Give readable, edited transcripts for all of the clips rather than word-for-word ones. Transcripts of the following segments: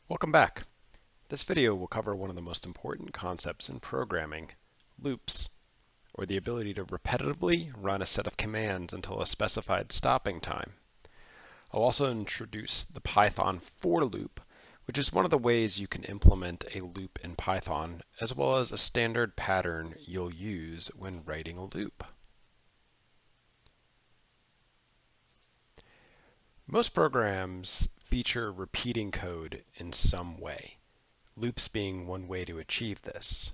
Welcome back. This video will cover one of the most important concepts in programming, loops, or the ability to repetitively run a set of commands until a specified stopping time. I'll also introduce the Python for loop, which is one of the ways you can implement a loop in Python, as well as a standard pattern you'll use when writing a loop. Most programs feature repeating code in some way, loops being one way to achieve this.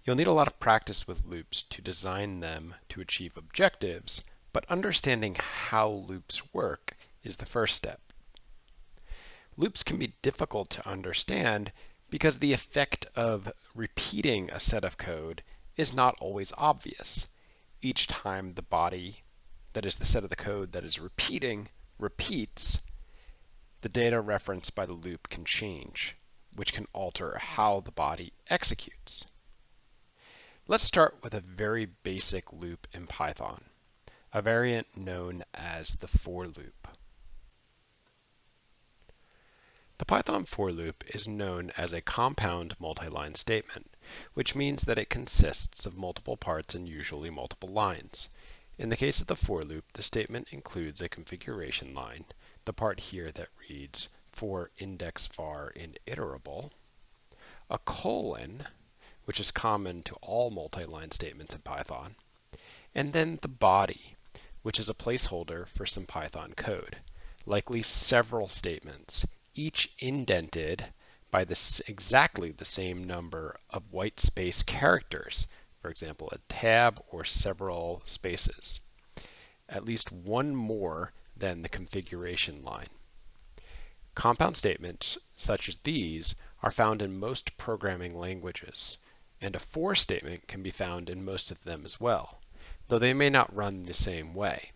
You'll need a lot of practice with loops to design them to achieve objectives, but understanding how loops work is the first step. Loops can be difficult to understand because the effect of repeating a set of code is not always obvious. Each time the body, that is the set of the code that is repeating, repeats, the data referenced by the loop can change, which can alter how the body executes. Let's start with a very basic loop in Python, a variant known as the for loop. The Python for loop is known as a compound multi-line statement, which means that it consists of multiple parts and usually multiple lines. In the case of the for loop, the statement includes a configuration line, the part here that reads for index var in iterable, a colon, which is common to all multi-line statements in Python, and then the body, which is a placeholder for some Python code, likely several statements, each indented by exactly the same number of white space characters, for example, a tab or several spaces, at least one more than the configuration line. Compound statements such as these are found in most programming languages, and a for statement can be found in most of them as well, though they may not run the same way.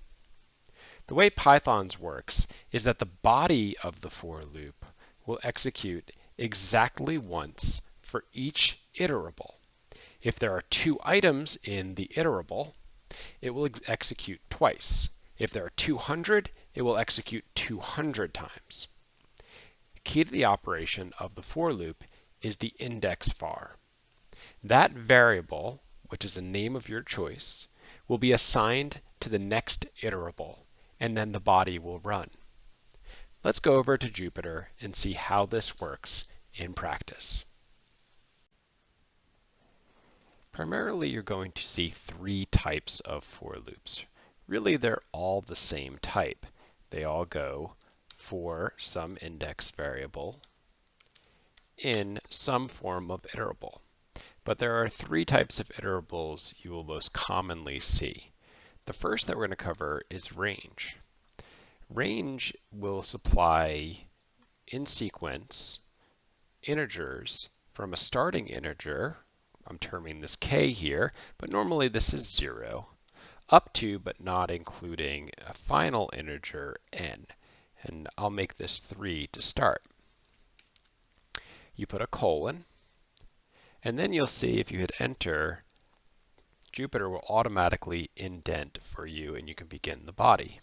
The way Python's works is that the body of the for loop will execute exactly once for each iterable. If there are 2 items in the iterable, it will execute twice. If there are 200, it will execute 200 times. Key to the operation of the for loop is the index var. That variable, which is a name of your choice, will be assigned to the next iterable, and then the body will run. Let's go over to Jupyter and see how this works in practice. Primarily, you're going to see 3 types of for loops. Really, they're all the same type. They all go for some index variable in some form of iterable. But there are 3 types of iterables you will most commonly see. The first that we're going to cover is range. Range will supply in sequence integers from a starting integer, I'm terming this k here, but normally this is 0, up to but not including a final integer n. And I'll make this 3 to start. You put a colon, and then you'll see if you hit enter, Jupyter will automatically indent for you and you can begin the body.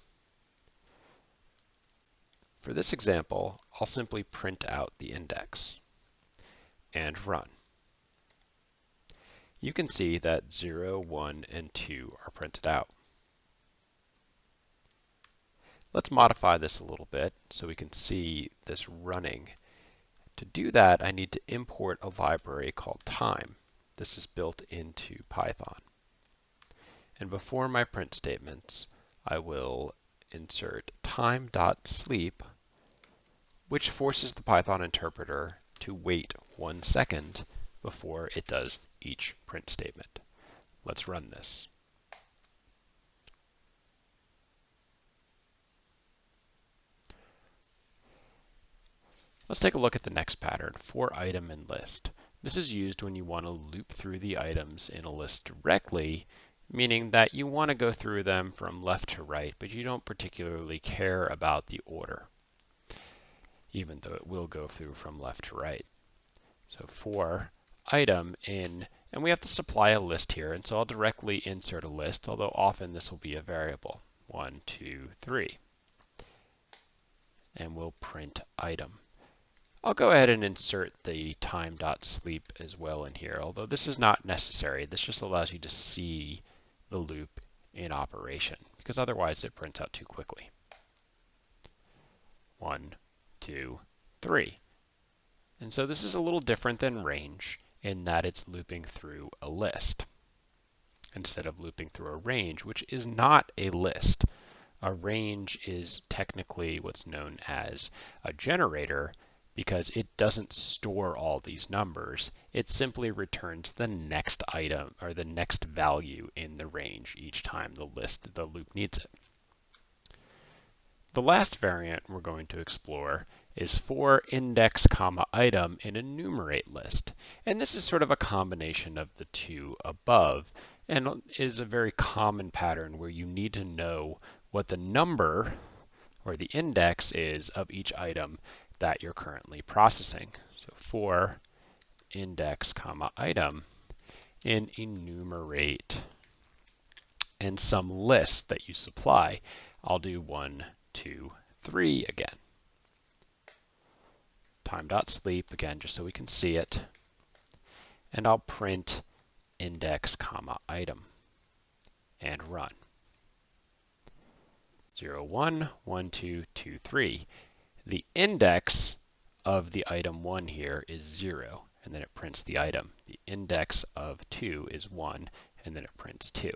For this example, I'll simply print out the index and run. You can see that 0, 1, and 2 are printed out. Let's modify this a little bit so we can see this running. To do that, I need to import a library called time. This is built into Python. And before my print statements, I will insert time.sleep, which forces the Python interpreter to wait 1 second before it does each print statement. Let's run this. Let's take a look at the next pattern, for item and list. This is used when you want to loop through the items in a list directly, meaning that you want to go through them from left to right, but you don't particularly care about the order, even though it will go through from left to right. So for item in, and we have to supply a list here, and so I'll directly insert a list, although often this will be a variable, 1, 2, 3, and we'll print item. I'll go ahead and insert the time.sleep as well in here, although this is not necessary. This just allows you to see the loop in operation, because otherwise it prints out too quickly. 1, 2, 3. And so this is a little different than range in that it's looping through a list instead of looping through a range, which is not a list. A range is technically what's known as a generator because it doesn't store all these numbers. It simply returns the next item or the next value in the range each time the loop needs it. The last variant we're going to explore is for index comma item in a enumerate list. And this is sort of a combination of the two above and is a very common pattern where you need to know what the number or the index is of each item that you're currently processing. So for index comma item in enumerate and some list that you supply, I'll do 1, 2, 3 again. Time.sleep again, just so we can see it. And I'll print index comma item and run. 0, 1, 1, 2, 2, 3. The index of the item 1 here is 0, and then it prints the item. The index of 2 is 1, and then it prints 2.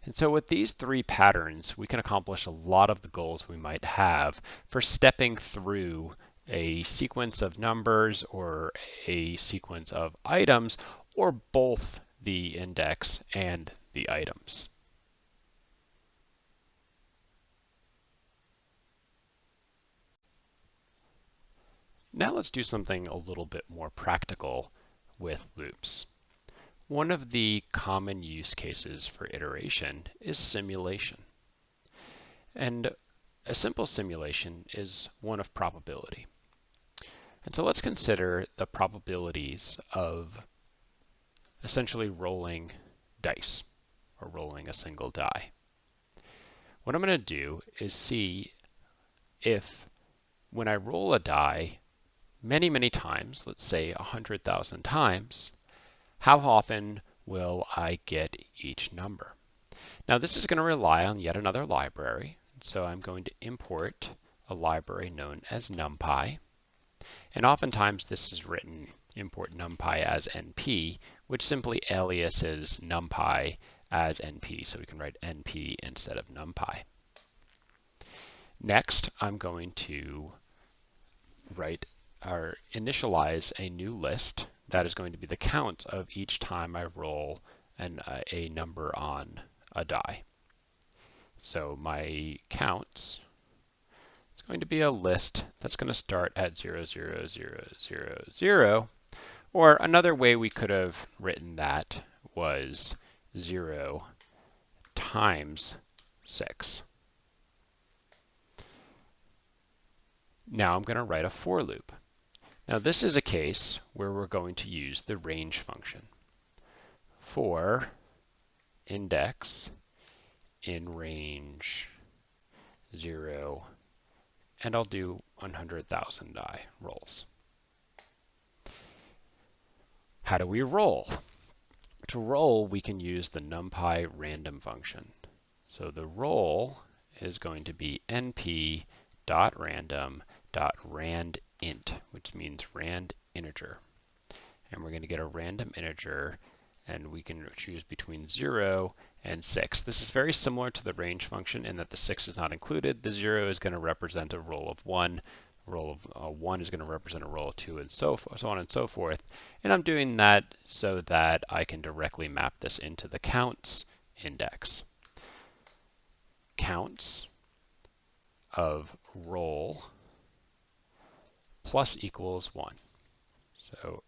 And so with these three patterns, we can accomplish a lot of the goals we might have for stepping through a sequence of numbers or a sequence of items, or both the index and the items. Now let's do something a little bit more practical with loops. One of the common use cases for iteration is simulation. And a simple simulation is one of probability. And so let's consider the probabilities of essentially rolling dice or rolling a single die. What I'm going to do is see if when I roll a die many, many times, let's say 100,000 times, how often will I get each number? Now this is going to rely on yet another library. So I'm going to import a library known as NumPy. And oftentimes this is written import NumPy as NP, which simply aliases NumPy as NP. So we can write NP instead of NumPy. Next, I'm going to write or initialize a new list that is going to be the count of each time I roll a number on a die. So my counts is going to be a list that's going to start at 0, 0, 0, 0, 0. Or another way we could have written that was 0 times 6. Now I'm going to write a for loop. Now this is a case where we're going to use the range function. For index in range 0, and I'll do 100,000 die rolls. How do we roll? To roll, we can use the NumPy random function. So the roll is going to be np.random.randint, which means rand integer. And we're going to get a random integer, and we can choose between 0 and 6. This is very similar to the range function in that the 6 is not included. The 0 is going to represent a roll of 1. A roll of 1 is going to represent a roll of 2, and so on and so forth. And I'm doing that so that I can directly map this into the counts index. Counts of roll plus equals 1. So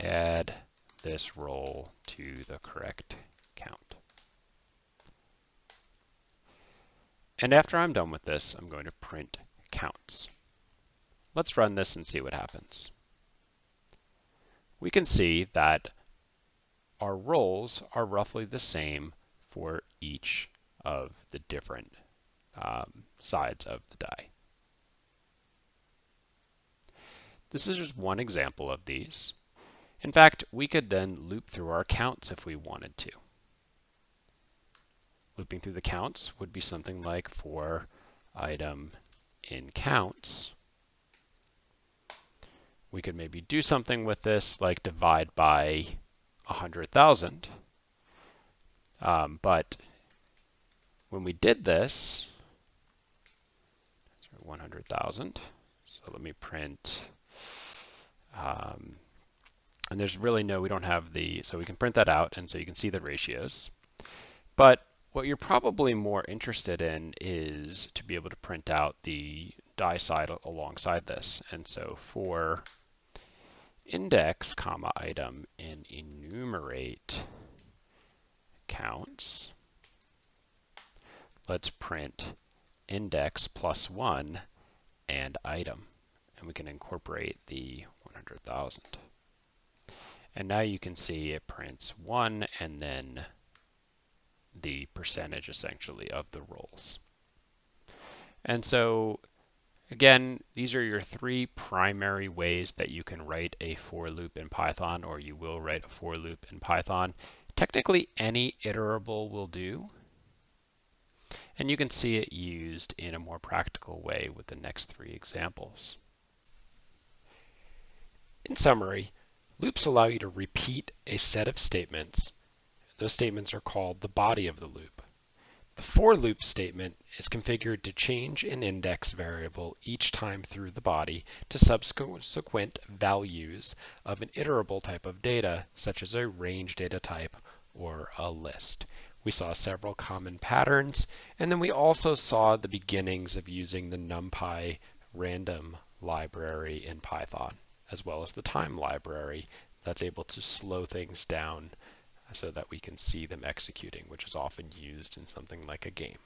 add this roll to the correct count. And after I'm done with this, I'm going to print counts. Let's run this and see what happens. We can see that our rolls are roughly the same for each of the different sides of the die. This is just one example of these. In fact, we could then loop through our counts if we wanted to. Looping through the counts would be something like for item in counts. We could maybe do something with this like divide by 100,000. But when we did this, 100,000. So let me print, and there's really no, we don't have the, so we can print that out, and so you can see the ratios. But what you're probably more interested in is to be able to print out the die side alongside this. And so for index, comma, item in enumerate counts, let's print index plus 1 and item. And we can incorporate the 100,000. And now you can see it prints 1 and then the percentage essentially of the rolls. And so again, these are your three primary ways that you can write a for loop in Python, or you will write a for loop in Python. Technically, any iterable will do. And you can see it used in a more practical way with the next three examples. In summary, loops allow you to repeat a set of statements. Those statements are called the body of the loop. The for loop statement is configured to change an index variable each time through the body to subsequent values of an iterable type of data, such as a range data type or a list. We saw several common patterns, and then we also saw the beginnings of using the NumPy random library in Python, as well as the time library that's able to slow things down so that we can see them executing, which is often used in something like a game.